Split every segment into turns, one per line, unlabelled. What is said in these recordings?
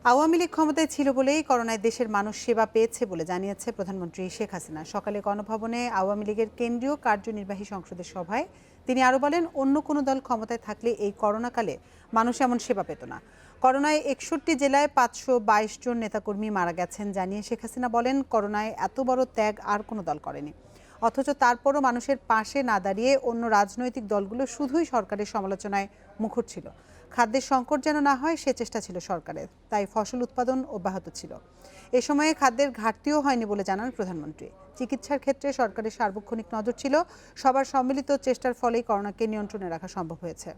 আওয়ামী লীগ ক্ষমতায় ছিল বলেই করোনায় দেশের মানুষ সেবা পেয়েছে বলে জানিয়েছে প্রধানমন্ত্রী শেখ হাসিনা। সকালে গণভবনে আওয়ামী লীগের কেন্দ্রীয় কার্যনির্বাহী সংসদের সভায় তিনি আরও বলেন, অন্য কোনো দল ক্ষমতায় থাকলে এই করোনাকালে মানুষ এমন সেবা পেত না। করোনায় 61 জেলায় 522 জন নেতাকর্মী মারা গেছেন জানিয়ে শেখ হাসিনা বলেন, করোনায় এত বড় ত্যাগ আর কোনো দল করেনি। অথচ তারপরও মানুষের পাশে না দাঁড়িয়ে অন্য রাজনৈতিক দলগুলো শুধুই সরকারের সমালোচনায় মুখর ছিল। খাদ্যের সংকট যেন না হয় সে চেষ্টা ছিল সরকারের, তাই ফসল উৎপাদন অব্যাহত ছিল। এ সময়ে খাদ্যের ঘাটতিও হয়নি বলে জানান প্রধানমন্ত্রী। চিকিৎসার ক্ষেত্রে সরকারের সার্বক্ষণিক নজর ছিল। সবার সম্মিলিত চেষ্টার ফলেই করোনাকে নিয়ন্ত্রণে রাখা সম্ভব হয়েছে।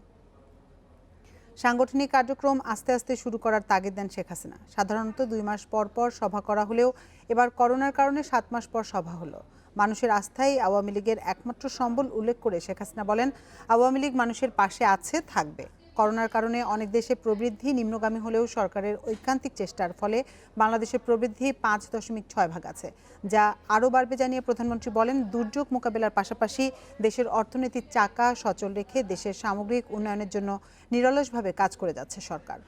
সাংগঠনিক কার্যক্রম আস্তে আস্তে শুরু করার তাগিদ দেন শেখ হাসিনা। সাধারণত 2 মাস পর পর সভা করা হলেও এবার করোনার কারণে 7 মাস পর সভা হলো। মানুষের আস্থাই আওয়ামী লীগের একমাত্র সম্বল উল্লেখ করে শেখ হাসিনা বলেন, আওয়ামী লীগ মানুষের পাশে আছে, থাকবে। করোনার কারণে অনেক দেশে প্রবৃদ্ধি নিম্নগামী হলেও সরকারের ঐকান্তিক চেষ্টার ফলে বাংলাদেশের প্রবৃদ্ধি 5.6 আছে, যা আরও বাড়বে জানিয়ে প্রধানমন্ত্রী বলেন, দুর্যোগ মোকাবেলার পাশাপাশি দেশের অর্থনীতির চাকা সচল রেখে দেশের সামগ্রিক উন্নয়নের জন্য নিরলসভাবে কাজ করে যাচ্ছে সরকার।